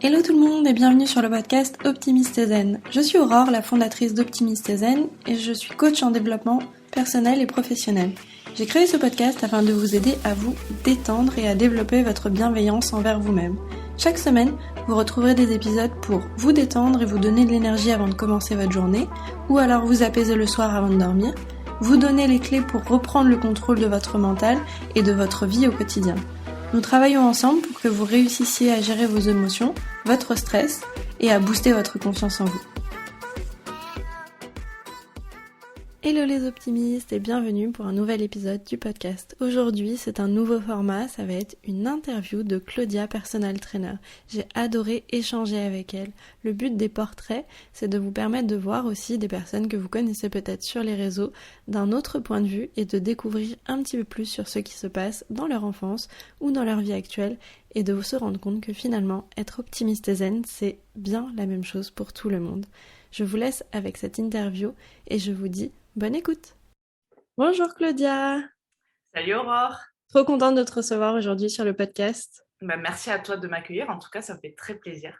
Hello tout le monde et bienvenue sur le podcast Optimiste et Zen. Je suis Aurore, la fondatrice d'Optimiste et Zen et je suis coach en développement personnel et professionnel. J'ai créé ce podcast afin de vous aider à vous détendre et à développer votre bienveillance envers vous-même. Chaque semaine, vous retrouverez des épisodes pour vous détendre et vous donner de l'énergie avant de commencer votre journée, ou alors vous apaiser le soir avant de dormir, vous donner les clés pour reprendre le contrôle de votre mental et de votre vie au quotidien. Nous travaillons ensemble pour que vous réussissiez à gérer vos émotions, votre stress et à booster votre confiance en vous. Hello les optimistes et bienvenue pour un nouvel épisode du podcast. Aujourd'hui, c'est un nouveau format, ça va être une interview de Claudia, personal trainer. J'ai adoré échanger avec elle. Le but des portraits, c'est de vous permettre de voir aussi des personnes que vous connaissez peut-être sur les réseaux d'un autre point de vue et de découvrir un petit peu plus sur ce qui se passe dans leur enfance ou dans leur vie actuelle et de se rendre compte que finalement, être optimiste et zen, c'est bien la même chose pour tout le monde. Je vous laisse avec cette interview et je vous dis bonne écoute. Bonjour Claudia. Salut Aurore. Trop contente de te recevoir aujourd'hui sur le podcast. Merci à toi de m'accueillir. En tout cas, ça me fait très plaisir.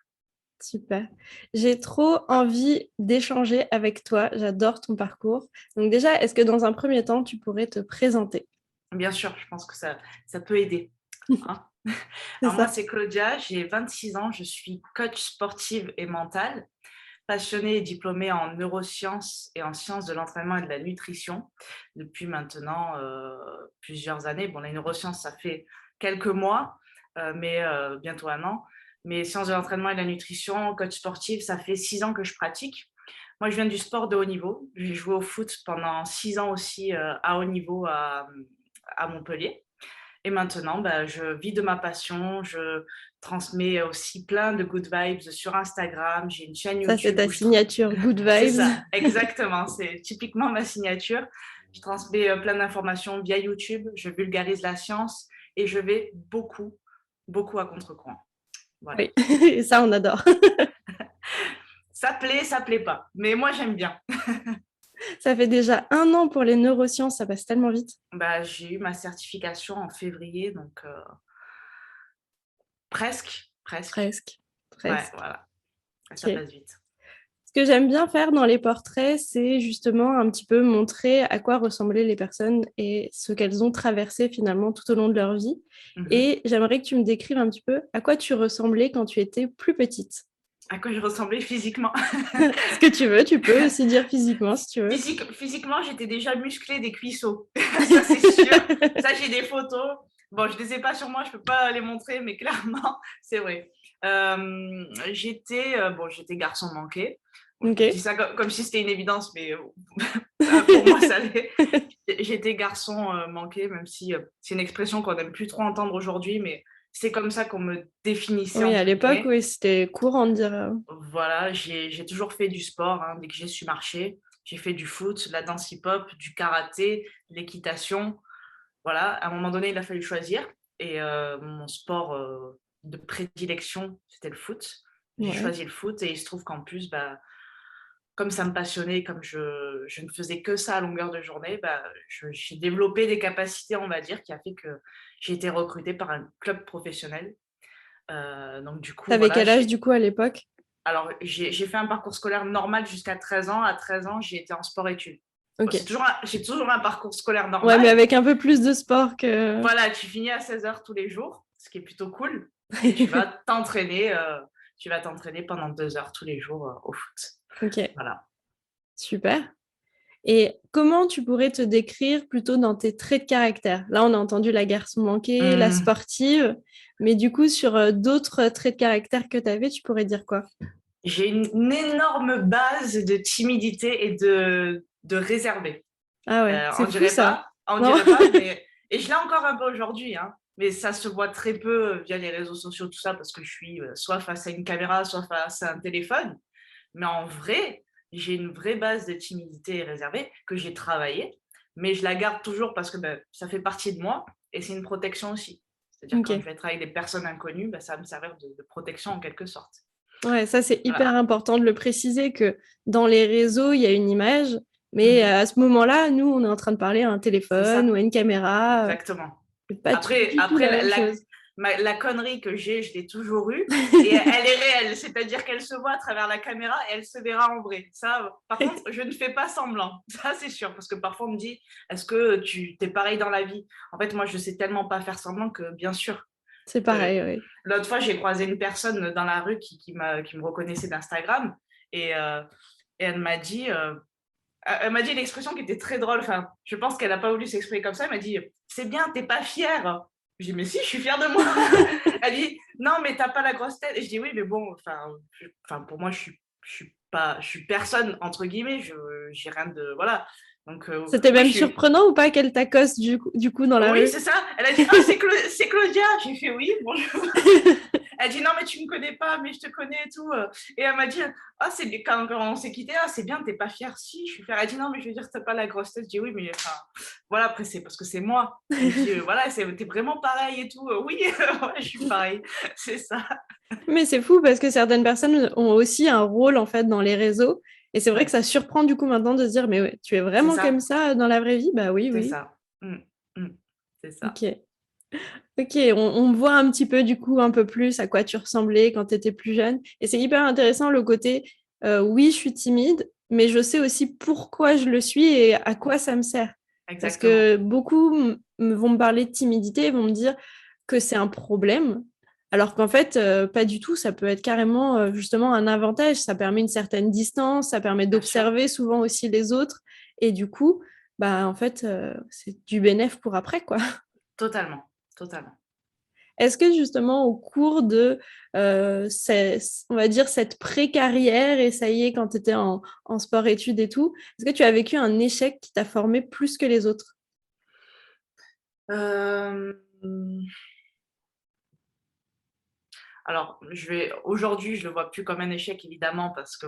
Super. J'ai trop envie d'échanger avec toi. J'adore ton parcours. Donc déjà, est-ce que dans un premier temps, tu pourrais te présenter ? Bien sûr, je pense que ça peut aider. Hein. Alors moi, c'est Claudia, j'ai 26 ans, je suis coach sportive et mentale, passionnée et diplômée en neurosciences et en sciences de l'entraînement et de la nutrition depuis maintenant plusieurs années. Bon, les neurosciences, ça fait quelques mois, mais bientôt un an. Mais sciences de l'entraînement et de la nutrition, coach sportif, ça fait 6 ans que je pratique. Moi, je viens du sport de haut niveau. J'ai joué au foot pendant 6 ans aussi à haut niveau à Montpellier. Et maintenant, je vis de ma passion. Je transmets aussi plein de good vibes sur Instagram. J'ai une chaîne YouTube. Ça, c'est ta signature, good vibes. C'est ça, exactement. C'est typiquement ma signature. Je transmets plein d'informations via YouTube. Je vulgarise la science et je vais beaucoup à contre-courant. Voilà. Oui, ça, on adore. Ça plaît pas. Mais moi, j'aime bien. Ça fait déjà 1 an pour les neurosciences, ça passe tellement vite. J'ai eu ma certification en février, donc presque. Ouais, voilà. Ça passe vite. Ce que j'aime bien faire dans les portraits, c'est justement un petit peu montrer à quoi ressemblaient les personnes et ce qu'elles ont traversé finalement tout au long de leur vie. Et j'aimerais que tu me décrives un petit peu à quoi tu ressemblais quand tu étais plus petite. À quoi je ressemblais physiquement? Ce que tu veux, tu peux aussi dire physiquement si tu veux. Physiquement, j'étais déjà musclée des cuisseaux. Ça, c'est sûr. Ça, j'ai des photos. Bon, je ne les ai pas sur moi, je ne peux pas les montrer, mais clairement, c'est vrai. J'étais garçon manqué. Okay. Je dis ça comme si c'était une évidence, mais pour moi, ça l'est. J'étais garçon manqué, même si c'est une expression qu'on n'aime plus trop entendre aujourd'hui, mais c'est comme ça qu'on me définissait. Oui, à l'époque, oui, c'était courant de dire. Voilà, j'ai toujours fait du sport, hein, dès que j'ai su marcher. J'ai fait du foot, de la danse hip-hop, du karaté, de l'équitation. Voilà, à un moment donné, il a fallu choisir. Et mon sport de prédilection, c'était le foot. J'ai choisi le foot et il se trouve qu'en plus, comme ça me passionnait, comme je ne faisais que ça à longueur de journée, j'ai développé des capacités, on va dire, qui a fait que j'ai été recrutée par un club professionnel. Donc du coup, t'avais quel âge du coup à l'époque? Alors, j'ai fait un parcours scolaire normal jusqu'à 13 ans. À 13 ans, j'ai été en sport-études. Okay. J'ai toujours un parcours scolaire normal. Ouais, mais avec un peu plus de sport que... Voilà, tu finis à 16h tous les jours, ce qui est plutôt cool. Et tu vas t'entraîner pendant 2 heures tous les jours au foot. Ok. Voilà. Super. Et comment tu pourrais te décrire plutôt dans tes traits de caractère? Là, on a entendu la garçon manquée, la sportive, mais du coup, sur d'autres traits de caractère que tu avais, tu pourrais dire quoi? J'ai une énorme base de timidité et de réservé. Ah ouais, c'est fou ça. On dirait pas, mais... Et je l'ai encore un peu aujourd'hui, hein. Mais ça se voit très peu via les réseaux sociaux, tout ça, parce que je suis soit face à une caméra, soit face à un téléphone. Mais en vrai, j'ai une vraie base de timidité et réservée que j'ai travaillée, mais je la garde toujours parce que ça fait partie de moi et c'est une protection aussi. C'est-à-dire quand je vais être avec des personnes inconnues, ça va me servir de protection en quelque sorte. Ouais, ça c'est hyper important de le préciser que dans les réseaux, il y a une image, mais à ce moment-là, nous, on est en train de parler à un téléphone ou à une caméra. Exactement. Pas après la connerie que j'ai, je l'ai toujours eue et elle est réelle. C'est-à-dire qu'elle se voit à travers la caméra et elle se verra en vrai. Ça, par contre, je ne fais pas semblant. Ça, c'est sûr. Parce que parfois, on me dit, est-ce que tu es pareil dans la vie? En fait, moi, je sais tellement pas faire semblant que, bien sûr. C'est pareil, oui. L'autre fois, j'ai croisé une personne dans la rue qui me reconnaissait d'Instagram et elle m'a dit une expression qui était très drôle. Enfin, je pense qu'elle n'a pas voulu s'exprimer comme ça. Elle m'a dit, c'est bien, t'es pas fière. J'ai dit, mais si, je suis fière de moi. Elle dit, non, mais t'as pas la grosse tête. Et je dis, oui, mais bon, pour moi, je suis personne, entre guillemets. J'ai rien de, voilà. Donc, C'était oui, même surprenant ou pas qu'elle t'accoste du coup dans la rue? Oui, c'est ça. Elle a dit, ah, c'est Claudia. J'ai fait, oui, bonjour. Elle dit, non, mais tu me connais pas, mais je te connais et tout. Et elle m'a dit, ah, c'est quand on s'est quitté, ah, c'est bien, t'es pas fière. Si, je suis fière. Elle dit, non, mais je veux dire, t'as pas la grosse tête. Je dis, oui, mais enfin, voilà, après, c'est parce que c'est moi. Elle me dit, voilà, t'es vraiment pareil et tout. Oui, ouais, je suis pareil. C'est ça. Mais c'est fou parce que certaines personnes ont aussi un rôle en fait dans les réseaux. Et c'est vrai que ça surprend du coup maintenant de se dire, mais ouais, tu es vraiment comme ça dans la vraie vie? Bah oui, c'est oui. ça. C'est ça. Ok. Ok, on voit un petit peu du coup un peu plus à quoi tu ressemblais quand tu étais plus jeune. Et c'est hyper intéressant le côté, oui, je suis timide, mais je sais aussi pourquoi je le suis et à quoi ça me sert. Exactement. Parce que beaucoup vont me parler de timidité, vont me dire que c'est un problème, alors qu'en fait, pas du tout. Ça peut être carrément justement un avantage. Ça permet une certaine distance, ça permet d'observer souvent aussi les autres. Et du coup, bah, en fait, c'est du bénéf pour après, quoi. Totalement. Est-ce que justement au cours de, on va dire, cette pré-carrière, et ça y est, quand tu étais en sport-études et tout, est-ce que tu as vécu un échec qui t'a formé plus que les autres? Alors, aujourd'hui, je le vois plus comme un échec, évidemment, parce que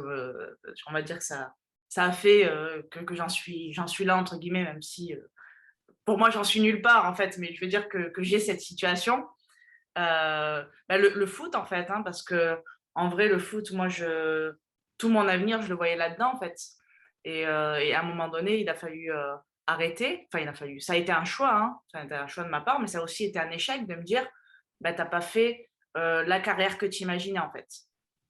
on va dire que ça a fait que j'en suis là, entre guillemets, même si pour moi, j'en suis nulle part, en fait, mais je veux dire que j'ai cette situation. Le foot, en fait, hein, parce que en vrai, le foot, moi, tout mon avenir, je le voyais là-dedans, en fait. Et à un moment donné, il a fallu arrêter. Enfin, ça a été un choix, hein. Ça a été un choix de ma part, mais ça a aussi été un échec de me dire, bah, t'as pas fait la carrière que tu imaginais, en fait.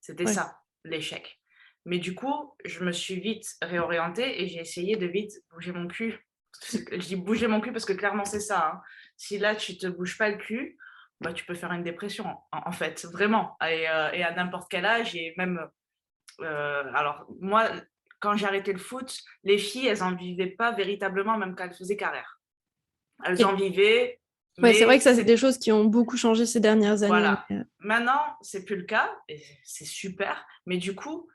C'était ça, l'échec. Mais du coup, je me suis vite réorientée et j'ai essayé de vite bouger mon cul. Je dis bouger mon cul parce que clairement, c'est ça, hein. Si là, tu te bouges pas le cul, bah, tu peux faire une dépression, en fait, vraiment. Et à n'importe quel âge, et même. Alors, moi, quand j'ai arrêté le foot, les filles, elles n'en vivaient pas véritablement, même quand elles faisaient carrière. Elles en vivaient. Ouais, c'est vrai Mais que ça, c'est des choses qui ont beaucoup changé ces dernières années. Voilà. Maintenant, c'est plus le cas, et c'est super. Mais du coup,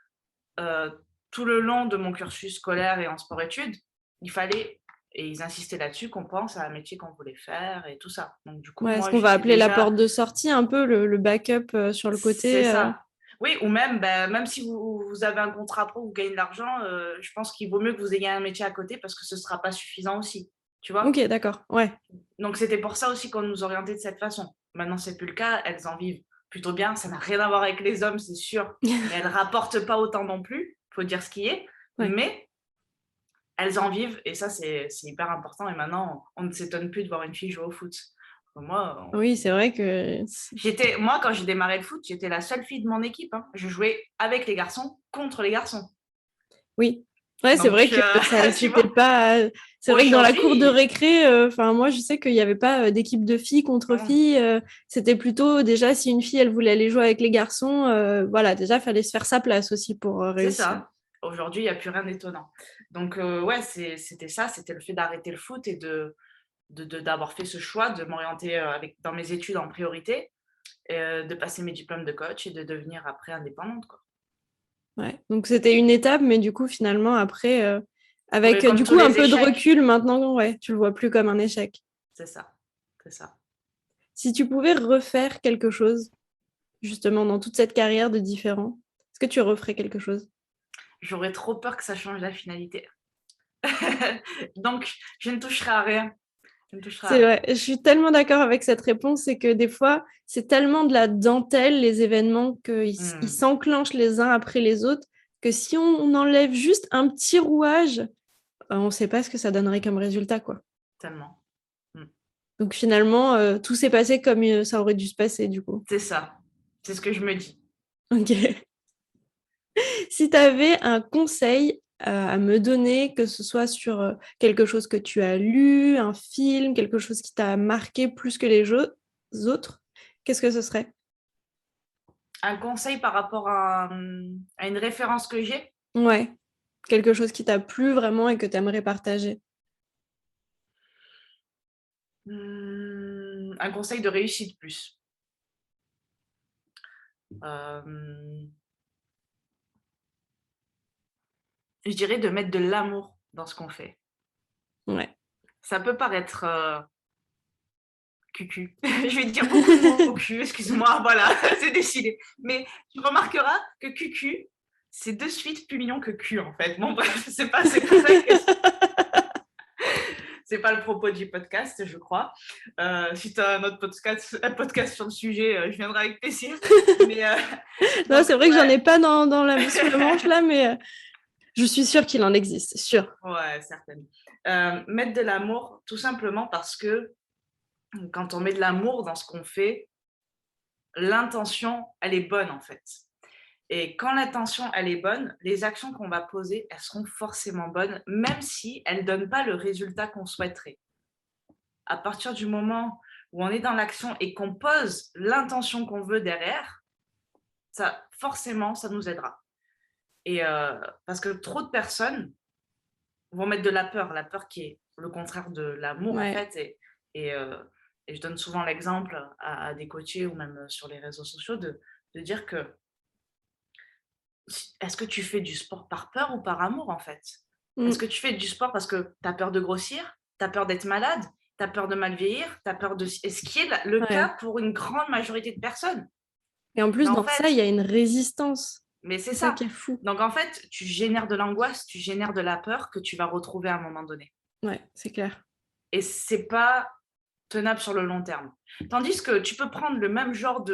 tout le long de mon cursus scolaire et en sport-études, il fallait, et ils insistaient là-dessus, qu'on pense à un métier qu'on voulait faire et tout ça. Donc, du coup, Ouais, ce moi, qu'on va appeler la déjà... porte de sortie, un peu le backup sur le côté. C'est ça. Oui, ou même, même si vous avez un contrat pro, vous gagnez de l'argent, je pense qu'il vaut mieux que vous ayez un métier à côté parce que ce ne sera pas suffisant aussi. Tu vois? Ok, d'accord. Ouais. Donc, c'était pour ça aussi qu'on nous orientait de cette façon. Maintenant, c'est plus le cas. Elles en vivent plutôt bien. Ça n'a rien à voir avec les hommes, c'est sûr. Mais elles ne rapportent pas autant non plus. Il faut dire ce qui est. Ouais. Mais elles en vivent. Et ça, c'est hyper important. Et maintenant, on ne s'étonne plus de voir une fille jouer au foot. Moi, oui, c'est vrai que... Moi, quand j'ai démarré le foot, j'étais la seule fille de mon équipe, hein. Je jouais avec les garçons, contre les garçons. Oui. Ouais, c'est vrai que ça, c'était pas... C'est vrai que dans la cour de récré, moi, je sais qu'il n'y avait pas d'équipe de filles contre filles. C'était plutôt, déjà, si une fille, elle voulait aller jouer avec les garçons, voilà, déjà, il fallait se faire sa place aussi pour réussir. C'est ça. Aujourd'hui, il n'y a plus rien d'étonnant. Donc, ouais, c'était ça. C'était le fait d'arrêter le foot et d'avoir fait ce choix de m'orienter dans mes études en priorité, de passer mes diplômes de coach et de devenir après indépendante, quoi. Ouais. Donc c'était une étape, mais du coup finalement après, avec du coup un peu de recul maintenant, ouais, tu le vois plus comme un échec. C'est ça, c'est ça. Si tu pouvais refaire quelque chose, justement dans toute cette carrière de différent, est-ce que tu referais quelque chose? J'aurais trop peur que ça change la finalité. Donc je ne toucherai à rien. C'est vrai, je suis tellement d'accord avec cette réponse, c'est que des fois, c'est tellement de la dentelle, les événements, qu'ils s'enclenchent les uns après les autres, que si on enlève juste un petit rouage, on ne sait pas ce que ça donnerait comme résultat, quoi. Tellement. Donc finalement, tout s'est passé comme ça aurait dû se passer du coup. C'est ça. C'est ce que je me dis. Ok. Si tu avais un conseil à me donner, que ce soit sur quelque chose que tu as lu, un film, quelque chose qui t'a marqué plus que les autres, qu'est-ce que ce serait? Un conseil par rapport à une référence que j'ai? Ouais, quelque chose qui t'a plu vraiment et que tu aimerais partager. Un conseil de réussite plus. Euh, je dirais de mettre de l'amour dans ce qu'on fait. Ouais. Ça peut paraître cucu. Je vais dire beaucoup de mots cul, excuse-moi, voilà, c'est décidé. Mais tu remarqueras que cucu, c'est de suite plus mignon que cul, en fait. Bon, bref, c'est pas ça que c'est pas le propos du podcast, je crois. Si tu as un autre podcast sur le sujet, je viendrai avec plaisir. Mais, Non, donc, c'est vrai que j'en ai ouais. pas sous le manche là, mais je suis sûre qu'il en existe, c'est sûr. Ouais, certainement. Mettre de l'amour, tout simplement parce que quand on met de l'amour dans ce qu'on fait, l'intention, elle est bonne en fait. Et quand l'intention, elle est bonne, les actions qu'on va poser, elles seront forcément bonnes, même si elles ne donnent pas le résultat qu'on souhaiterait. À partir du moment où on est dans l'action et qu'on pose l'intention qu'on veut derrière, ça, forcément, ça nous aidera. Et parce que trop de personnes vont mettre de la peur qui est le contraire de l'amour en Ouais. fait. Et, euh, et je donne souvent l'exemple à des coachés ou même sur les réseaux sociaux de dire que est-ce que tu fais du sport par peur ou par amour en fait? Est-ce Mm. que tu fais du sport parce que tu as peur de grossir, tu as peur d'être malade, tu as peur de mal vieillir, tu as peur de... Et ce qui est le Ouais. cas pour une grande majorité de personnes. Et en Mais plus, en dans ça, il fait, y a une résistance. mais c'est C'est ça ça. qui est fou. Donc en fait, tu génères de l'angoisse, tu génères de la peur que tu vas retrouver à un moment donné. Ouais, c'est clair. Et c'est pas tenable sur le long terme. Tandis que tu peux prendre le même genre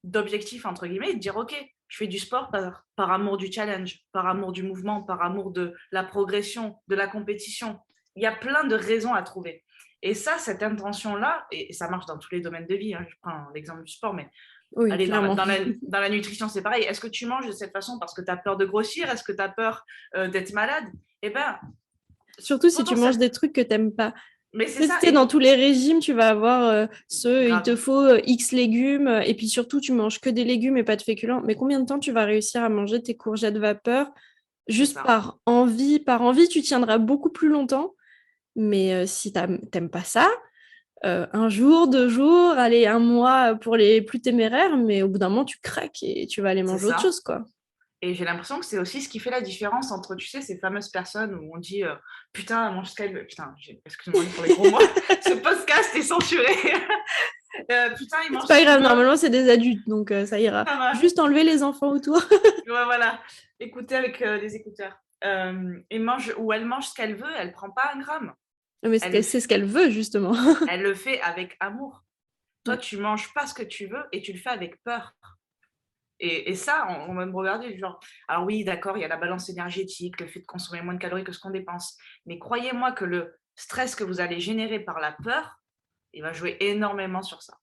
d'objectif, entre guillemets, et te dire, OK, je fais du sport par amour du challenge, par amour du mouvement, par amour de la progression, de la compétition. Il y a plein de raisons à trouver. Et ça, cette intention-là, et ça marche dans tous les domaines de vie, hein, je prends l'exemple du sport, mais Oui, allez, clairement. dans la nutrition, c'est pareil. Est-ce que tu manges de cette façon parce que tu as peur de grossir? Est-ce que tu as peur d'être malade? Eh bien, Surtout si tu manges potentiellement. des trucs que t'aimes pas. Mais c'est Tu ça. sais, dans tous les régimes, tu vas avoir il te Grave. faut X légumes, et puis surtout, tu manges que des légumes et pas de féculents. Mais combien de temps tu vas réussir à manger tes courgettes vapeur C'est juste ça. par envie, tu tiendras beaucoup plus longtemps. Mais si t'aimes pas ça, un jour, 2 jours, allez, un mois pour les plus téméraires, mais au bout d'un moment, tu craques et tu vas aller C'est manger autre ça. chose, quoi. Et j'ai l'impression que c'est aussi ce qui fait la différence entre, tu sais, ces fameuses personnes où on dit putain, elle mange ce qu'elle veut. Putain, excuse-moi pour les gros mots, ce podcast est censuré. Putain, il C'est mange ce pas qu'il grave, veut. normalement, c'est des adultes, donc ça ira. Ça va. Juste enlever les enfants autour. Ouais, voilà. Écoutez avec les écouteurs. Et mange, ou elle mange ce qu'elle veut, elle prend pas un gramme. Mais Elle le c'est fait, ce qu'elle veut, justement. elle le fait avec amour. Toi, Ouais. tu manges pas ce que tu veux et tu le fais avec peur. Et ça, on va me regarder, genre, alors oui, d'accord, il y a la balance énergétique, le fait de consommer moins de calories que ce qu'on dépense. Mais croyez-moi que le stress que vous allez générer par la peur, il va jouer énormément sur ça.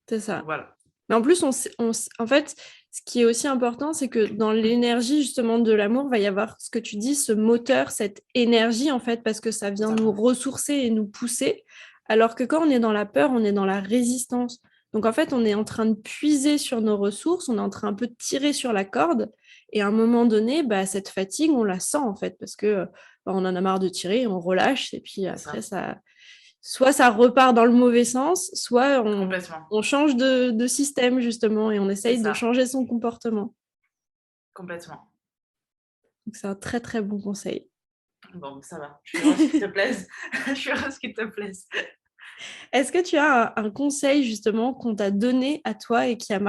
C'est Donc ça. voilà. Mais en plus, en fait, ce qui est aussi important, c'est que dans l'énergie justement de l'amour, va y avoir ce que tu dis, ce moteur, cette énergie en fait, parce que ça C'est vient ça. nous ressourcer et nous pousser. Alors que quand on est dans la peur, on est dans la résistance. Donc en fait, on est en train de puiser sur nos ressources, on est en train un peu de tirer sur la corde. Et à un moment donné, bah, cette fatigue, on la sent en fait, parce que bah, on en a marre de tirer, on relâche, et puis C'est après, ça. soit ça repart dans le mauvais sens, soit Complètement. on change de système, justement, et on C'est essaye de ça. changer son comportement. Complètement. Donc, c'est un très, très bon conseil. Bon, ça va. Je suis heureuse qu'il te plaise. Je suis heureuse qu'il te plaise. Est-ce que tu as un conseil, justement, qu'on t'a donné à toi et qui t'a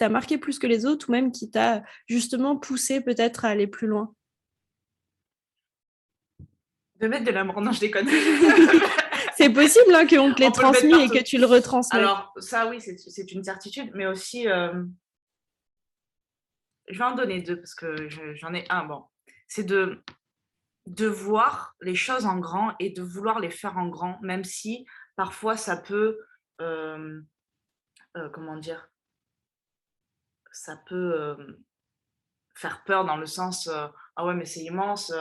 marqué plus que les autres, ou même qui t'a, justement, poussé peut-être à aller plus loin? De mettre de l'amour. Non, je déconne. C'est possible hein, qu'on te l'ait On peut le mettre transmis et que partout. tu le retransmettes. Alors, ça, oui, c'est une certitude, mais aussi, je vais en donner deux parce que j'en ai un. Bon, c'est de voir les choses en grand et de vouloir les faire en grand, même si parfois ça peut, comment dire? Ça peut, faire peur dans le sens, «Ah ouais, mais c'est immense»,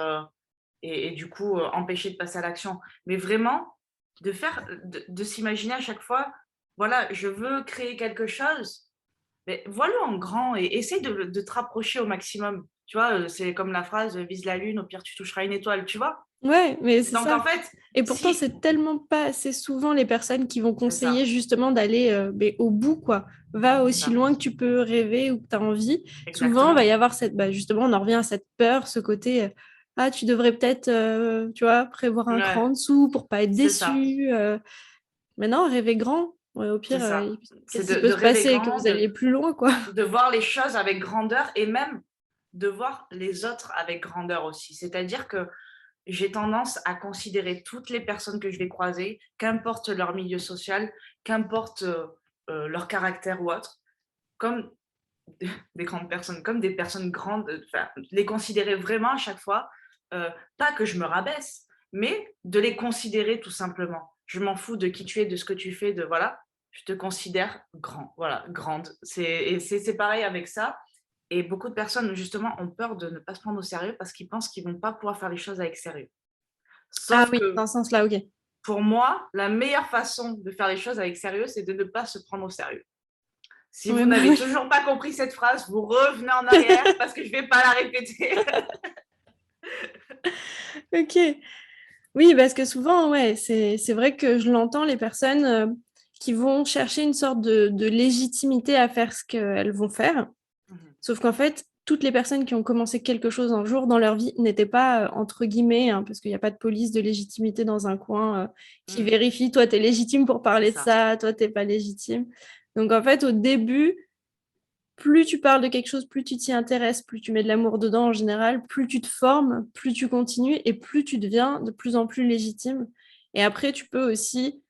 et du coup, empêcher de passer à l'action. Mais vraiment, de s'imaginer à chaque fois, voilà, je veux créer quelque chose, mais vois-le en grand et essaye de te rapprocher au maximum. Tu vois, c'est comme la phrase, «Vise la lune, au pire tu toucheras une étoile», tu vois? Ouais, mais c'est Donc en ça. fait, Et pourtant, si c'est tellement pas assez souvent les personnes qui vont c'est conseiller ça, justement d'aller beh, au bout, quoi. Va c'est aussi ça, loin que tu peux rêver ou que tu as envie. Souvent, il va exactement, y avoir cette, bah, justement, on en revient à cette peur, ce côté, ah, tu devrais peut-être, tu vois, prévoir un ouais, cran en dessous pour pas être c'est ça, déçu. Mais non, rêver grand. Ouais, au c'est pire, ça. C'est qu'est-ce qui peut de se rêver passer? Que grand, vous alliez plus loin, quoi. de voir les choses avec grandeur et même de voir les autres avec grandeur aussi. C'est-à-dire que j'ai tendance à considérer toutes les personnes que je vais croiser, qu'importe leur milieu social, qu'importe, leur caractère ou autre, comme des grandes personnes, comme des personnes grandes, enfin, les considérer vraiment à chaque fois, pas que je me rabaisse, mais de les considérer tout simplement. Je m'en fous de qui tu es, de ce que tu fais, de voilà, je te considère grand, voilà, grande. C'est pareil avec ça et beaucoup de personnes justement ont peur de ne pas se prendre au sérieux parce qu'ils pensent qu'ils vont pas pouvoir faire les choses avec sérieux. Ah Sauf oui, que dans ce sens-là, ok. pour moi, la meilleure façon de faire les choses avec sérieux, c'est de ne pas se prendre au sérieux. Si vous Ouais, bah n'avez oui. toujours pas compris cette phrase, vous revenez en arrière parce que je ne vais pas la répéter. Ok. Oui, parce que souvent, ouais, c'est vrai que je l'entends, les personnes qui vont chercher une sorte de légitimité à faire ce qu'elles vont faire. Mhm. Sauf qu'en fait, toutes les personnes qui ont commencé quelque chose un jour dans leur vie n'étaient pas, entre guillemets, hein, parce qu'il n'y a pas de police de légitimité dans un coin qui Mhm. vérifie, toi, tu es légitime pour C'est parler de ça, ça, toi, tu n'es pas légitime. Donc, en fait, au début, plus tu parles de quelque chose, plus tu t'y intéresses, plus tu mets de l'amour dedans en général, plus tu te formes, plus tu continues et plus tu deviens de plus en plus légitime. Et après, tu peux aussi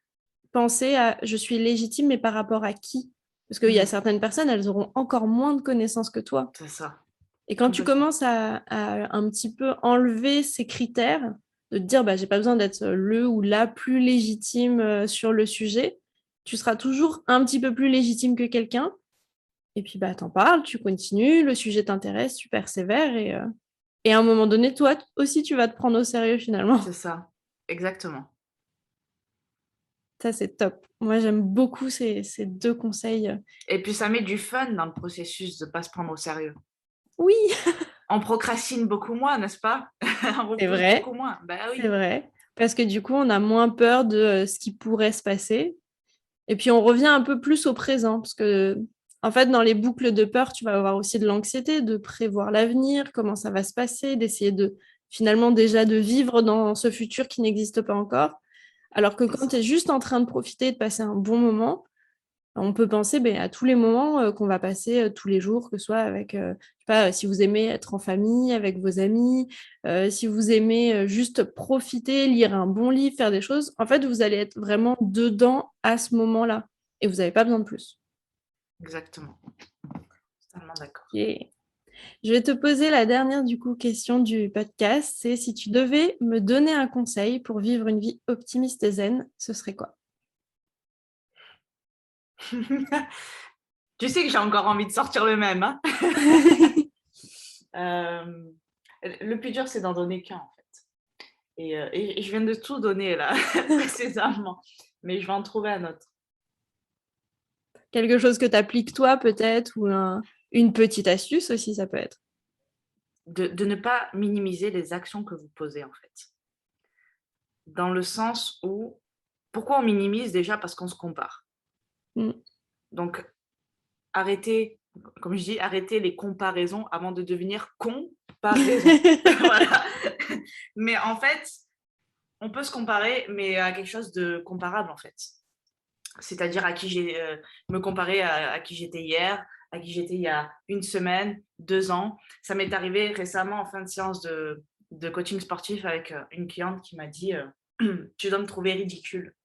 penser à je suis légitime, mais par rapport à qui? Parce qu'il y a Mhm. certaines personnes, elles auront encore moins de connaissances que toi. C'est ça, Et quand tu complètement. commences à un petit peu enlever ces critères, de te dire bah, j'ai pas besoin d'être le ou la plus légitime sur le sujet, tu seras toujours un petit peu plus légitime que quelqu'un et puis, bah, t'en parles, tu continues, le sujet t'intéresse, tu persévères et à un moment donné, toi aussi, tu vas te prendre au sérieux finalement. C'est ça, exactement. Ça, c'est top. Moi, j'aime beaucoup ces deux conseils. Et puis ça met du fun dans le processus de ne pas se prendre au sérieux. Oui, On procrastine beaucoup moins, n'est-ce pas? On c'est repousse vrai, beaucoup moins. Ben c'est oui, vrai. Parce que du coup, on a moins peur de ce qui pourrait se passer. Et puis, on revient un peu plus au présent. Parce que, en fait, dans les boucles de peur, tu vas avoir aussi de l'anxiété, de prévoir l'avenir, comment ça va se passer, d'essayer de finalement déjà de vivre dans ce futur qui n'existe pas encore. Alors que c'est quand tu ça, es juste en train de profiter et de passer un bon moment, on peut penser ben, à tous les moments qu'on va passer tous les jours, que ce soit avec, je sais pas, si vous aimez être en famille, avec vos amis, si vous aimez juste profiter, lire un bon livre, faire des choses. En fait, vous allez être vraiment dedans à ce moment-là et vous n'avez pas besoin de plus. exactement. Totalement d'accord. Et je vais te poser la dernière du coup question du podcast, c'est si tu devais me donner un conseil pour vivre une vie optimiste et zen, ce serait quoi? Tu sais que j'ai encore envie de sortir le même, hein? Euh, le plus dur, c'est d'en donner qu'un, en fait. Et je viens de tout donner là, précédemment, mais je vais en trouver un autre. Quelque chose que tu appliques toi peut-être ou une petite astuce aussi, ça peut être. De ne pas minimiser les actions que vous posez, en fait. Dans le sens où, pourquoi on minimise déjà? Parce qu'on se compare. Mm. Donc, arrêtez, comme je dis, arrêtez les comparaisons avant de devenir comparaison. Voilà. Mais en fait, on peut se comparer, mais à quelque chose de comparable, en fait. C'est-à-dire à qui j'ai me comparer à qui j'étais hier, à qui j'étais il y a une semaine, 2 ans. Ça m'est arrivé récemment en fin de séance de coaching sportif avec une cliente qui m'a dit tu dois me trouver ridicule.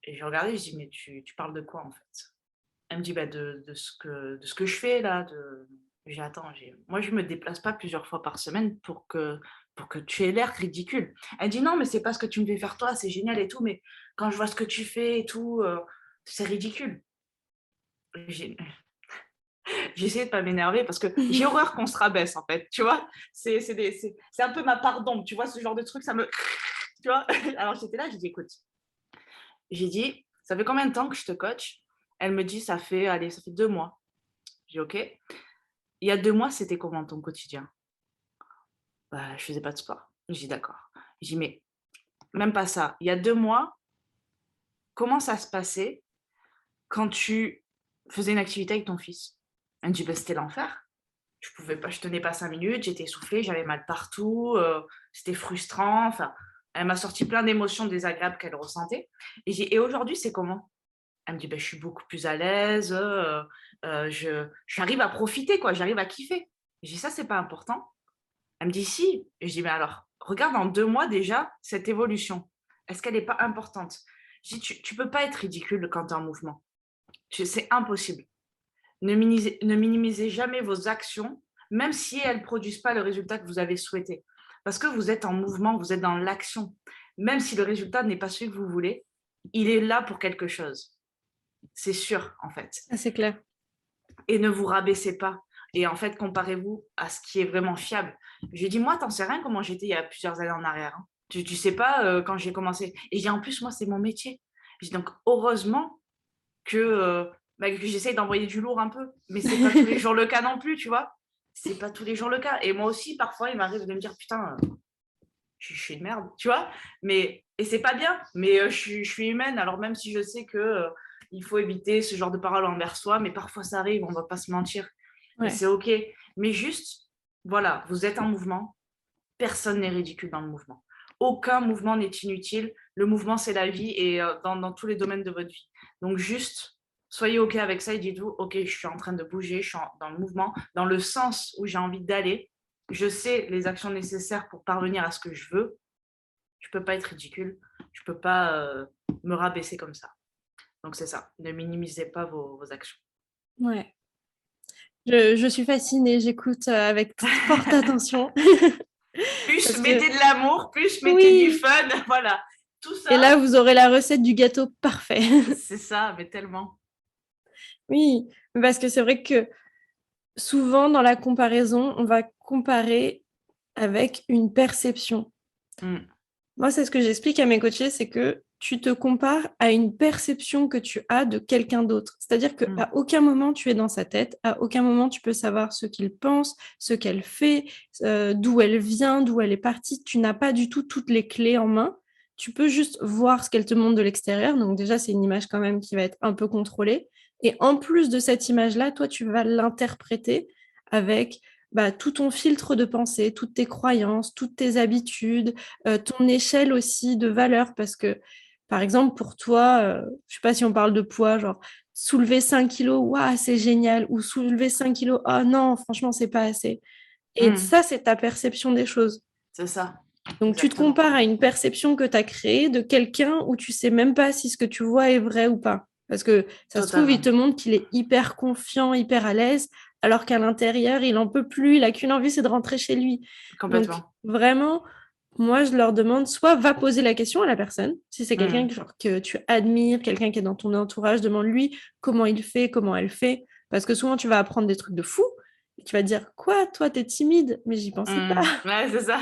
Et j'ai regardé, je dis mais tu parles de quoi en fait? Elle me dit bah, de ce que je fais là, J'ai attends, moi je me déplace pas plusieurs fois par semaine pour que tu aies l'air ridicule. Elle dit: «Non, mais c'est pas ce que tu me fais faire toi, c'est génial et tout, mais quand je vois ce que tu fais et tout, c'est ridicule». J'ai j'ai essayé de pas m'énerver parce que j'ai horreur qu'on se rabaisse en fait, tu vois? C'est un peu ma part d'ombre, tu vois? Ce genre de truc, ça me tu vois? Alors j'étais là, j'ai dit: «Écoute», j'ai dit: «Ça fait combien de temps que je te coach?» Elle me dit: «Ça fait, allez, ça fait 2 mois». J'ai dit: «OK. Il y a 2 mois, c'était comment ton quotidien?» «Bah, je faisais pas de sport». J'ai dit: «D'accord». J'ai dit: «Mais même pas ça, il y a 2 mois, comment ça se passait quand tu faisais une activité avec ton fils?» Elle me dit: «Bah, c'était l'enfer. Je tenais pas 5 minutes, j'étais essoufflée, j'avais mal partout, c'était frustrant». Enfin, elle m'a sorti plein d'émotions désagréables qu'elle ressentait et j'ai «Et aujourd'hui, c'est comment?» Elle me dit: «Bah, je suis beaucoup plus à l'aise, j'arrive à profiter quoi, j'arrive à kiffer». J'ai dit: «Ça, c'est pas important?» Elle me dit: «Si». Et je dis: «Mais alors, regarde en 2 mois déjà cette évolution. Est-ce qu'elle est pas importante?» Je dis: «Tu peux pas être ridicule quand tu es en mouvement. C'est impossible. Ne minimisez jamais vos actions, même si elles produisent pas le résultat que vous avez souhaité. Parce que vous êtes en mouvement, vous êtes dans l'action. Même si le résultat n'est pas celui que vous voulez, il est là pour quelque chose. C'est sûr, en fait. Ah, c'est clair. Et ne vous rabaissez pas. Et en fait, comparez-vous à ce qui est vraiment fiable». Je lui ai dit: «Moi, t'en sais rien comment j'étais il y a plusieurs années en arrière, hein. Tu sais pas, quand j'ai commencé». Et j'ai dit: «En plus, moi, c'est mon métier». Je dis: «Donc heureusement que, que j'essaye d'envoyer du lourd un peu, mais c'est pas tous les jours le cas non plus, tu vois?» C'est pas tous les jours le cas et moi aussi, parfois, il m'arrive de me dire: «Putain, je suis une merde», tu vois? Mais et c'est pas bien, mais je suis humaine, alors même si je sais que, il faut éviter ce genre de paroles envers soi, mais parfois ça arrive, on va pas se mentir et Ouais. c'est OK. Mais juste, voilà, vous êtes en mouvement, personne n'est ridicule dans le mouvement. Aucun mouvement n'est inutile. Le mouvement, c'est la vie et dans tous les domaines de votre vie. Donc juste, soyez OK avec ça et dites-vous: «OK, je suis en train de bouger, je suis dans le mouvement, dans le sens où j'ai envie d'aller. Je sais les actions nécessaires pour parvenir à ce que je veux. Je peux pas être ridicule. Je peux pas, me rabaisser comme ça». Donc c'est ça, ne minimisez pas vos actions. Ouais. Je suis fascinée, j'écoute, avec forte attention Plus parce que mettez de l'amour, plus mettez du oui, fun, voilà. Tout et ça, là, vous aurez la recette du gâteau parfait. c'est ça, mais tellement. Oui, parce que c'est vrai que souvent dans la comparaison, on va comparer avec une perception. Mmh. Moi, c'est ce que j'explique à mes coachés, c'est que tu te compares à une perception que tu as de quelqu'un d'autre. C'est-à-dire Mmh. qu'à aucun moment tu es dans sa tête, à aucun moment tu peux savoir ce qu'il pense, ce qu'elle fait, d'où elle vient, d'où elle est partie. Tu n'as pas du tout toutes les clés en main. Tu peux juste voir ce qu'elle te montre de l'extérieur. Donc déjà, c'est une image quand même qui va être un peu contrôlée. Et en plus de cette image-là, toi, tu vas l'interpréter avec tout ton filtre de pensée, toutes tes croyances, toutes tes habitudes, ton échelle aussi de valeur, parce que, par exemple, pour toi, je sais pas si on parle de poids, genre soulever 5 kilos, waouh, c'est génial, ou soulever 5 kilos, ah non, franchement, c'est pas assez. Et Mmh. ça, c'est ta perception des choses. C'est ça, Donc, tu te exactement. compares à une perception que tu as créée de quelqu'un où tu sais même pas si ce que tu vois est vrai ou pas. Parce que ça se trouve, il Totalement, te montre qu'il est hyper confiant, hyper à l'aise, alors qu'à l'intérieur, il en peut plus, il a qu'une envie, c'est de rentrer chez lui. Donc, complètement. vraiment, moi, je leur demande soit va poser la question à la personne, si c'est quelqu'un Mmh. que, genre, que tu admires, quelqu'un qui est dans ton entourage, demande-lui comment il fait, comment elle fait. Parce que souvent, tu vas apprendre des trucs de fou. Et tu vas te dire, quoi, toi, t'es timide? Mais j'y pensais pas. Mmh. Ouais, c'est ça.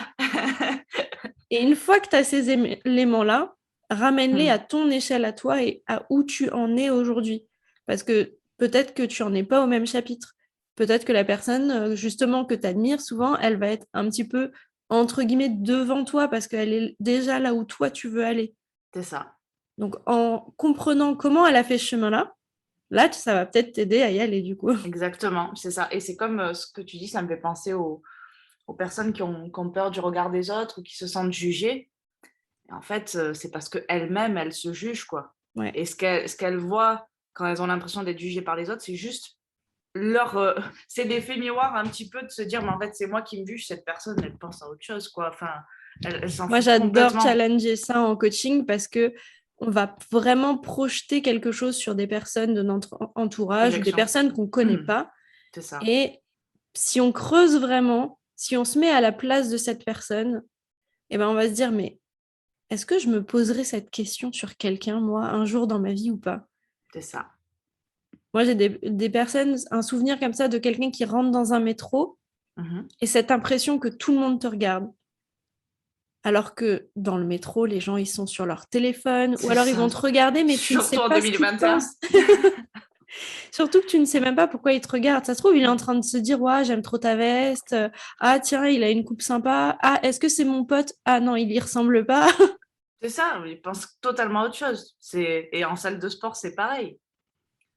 Et une fois que tu as ces éléments-là, ramène-les Mmh. à ton échelle à toi et à où tu en es aujourd'hui. Parce que peut-être que tu n'en es pas au même chapitre. Peut-être que la personne, justement, que tu admires souvent, elle va être un petit peu, entre guillemets, devant toi parce qu'elle est déjà là où toi, tu veux aller. C'est ça, Donc, en comprenant comment elle a fait ce chemin-là, là, ça va peut-être t'aider à y aller, du coup. exactement, c'est ça et c'est comme, ce que tu dis, ça me fait penser aux personnes qui ont peur du regard des autres ou qui se sentent jugées et en fait, c'est parce qu'elles-mêmes, elles se jugent, quoi Ouais, et ce qu'elles voient quand elles ont l'impression d'être jugées par les autres, c'est juste leur, c'est l'effet miroir un petit peu de se dire: «Mais en fait, c'est moi qui me juge, cette personne, elle pense à autre chose, quoi». Enfin, elle s'en moi, fout j'adore complètement. challenger ça en coaching parce que on va vraiment projeter quelque chose sur des personnes de notre entourage ou des Projection. personnes qu'on ne connaît Mmh. pas. C'est ça. Et si on creuse vraiment, si on se met à la place de cette personne, eh ben on va se dire, mais est-ce que je me poserai cette question sur quelqu'un, moi, un jour dans ma vie ou pas? C'est ça. Moi, j'ai des personnes, un souvenir comme ça de quelqu'un qui rentre dans un métro et cette impression que tout le monde te regarde. Alors que dans le métro, les gens, ils sont sur leur téléphone ou alors ils vont te regarder, mais tu ne sais Surtout en pas ce qu'ils 2021. pensent. Surtout que tu ne sais même pas pourquoi il te regarde. Ça se trouve, il est en train de se dire, ouais, j'aime trop ta veste. Ah, tiens, il a une coupe sympa. Ah, est-ce que c'est mon pote? Ah non, il y ressemble pas. C'est ça, ils pensent totalement à autre chose. Et en salle de sport, c'est pareil.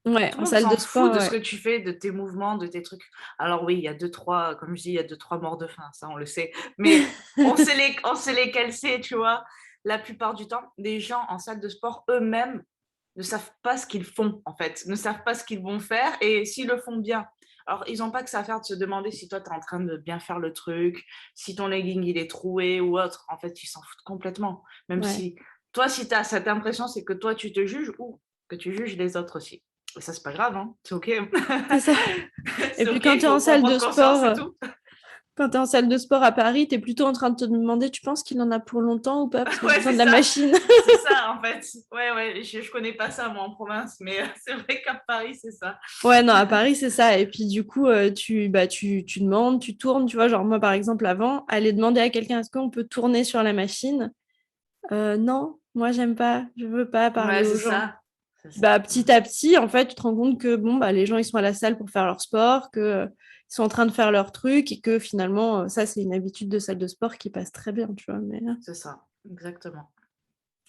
Ouais, Tout en le monde salle s'en de fout sport, de ce que ouais. tu fais, de tes mouvements, de tes trucs. Alors oui, il y a deux, trois, comme je dis, il y a deux, trois morts de faim, ça on le sait. Mais on sait lesquels c'est, tu vois. La plupart du temps, les gens en salle de sport eux-mêmes ne savent pas ce qu'ils font, en fait, ne savent pas ce qu'ils vont faire et s'ils le font bien. Alors, ils n'ont pas que ça à faire de se demander si toi, tu es en train de bien faire le truc, si ton legging, il est troué ou autre. En fait, ils s'en foutent complètement. Même Ouais. si toi, si tu as cette impression, c'est que toi, tu te juges ou que tu juges les autres aussi. Et ça, c'est pas grave, hein. C'est OK. C'est ça. Et C'est puis OK, quand il tu es en faut en salle prendre de conscience et sport, tout. quand tu es en salle de sport à Paris, tu es plutôt en train de te demander, tu penses qu'il en a pour longtemps ou pas? Parce que j'ai Ouais, besoin c'est de la ça. machine. C'est ça, en fait. Ouais, je connais pas ça, moi, en province, mais c'est vrai qu'à Paris, c'est ça. Ouais, non, à Paris, c'est ça. Et puis, du coup, tu demandes, tu tournes. Tu vois, genre, moi, par exemple, avant, aller demander à quelqu'un, est-ce qu'on peut tourner sur la machine? Non, moi, j'aime pas. Je veux pas Ouais, parler c'est aux gens. ça. C'est ça. Bah, petit à petit, en fait, tu te rends compte que, bon, bah, les gens, ils sont à la salle pour faire leur sport, que, ils sont en train de faire leur truc et que finalement, ça, c'est une habitude de salle de sport qui passe très bien, tu vois. C'est ça, exactement.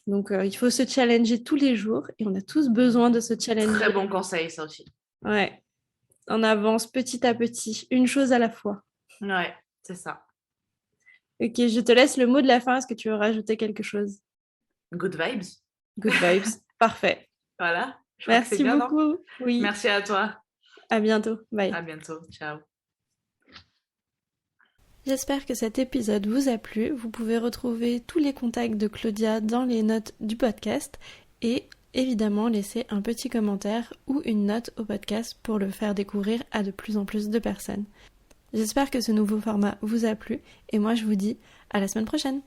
Donc, il faut se challenger tous les jours et on a tous besoin de se Très challenger. bon conseil, ça aussi. Ouais, on avance petit à petit, une chose à la fois. Ouais, c'est ça. Ok, je te laisse le mot de la fin. Est-ce que tu veux rajouter quelque chose? Good vibes. Good vibes. Parfait. Voilà, je crois que c'est Merci bien, non? beaucoup. Oui, Merci à toi. à bientôt. À Bye. bientôt. Ciao. J'espère que cet épisode vous a plu. Vous pouvez retrouver tous les contacts de Claudia dans les notes du podcast et évidemment laisser un petit commentaire ou une note au podcast pour le faire découvrir à de plus en plus de personnes. J'espère que ce nouveau format vous a plu et moi je vous dis à la semaine prochaine.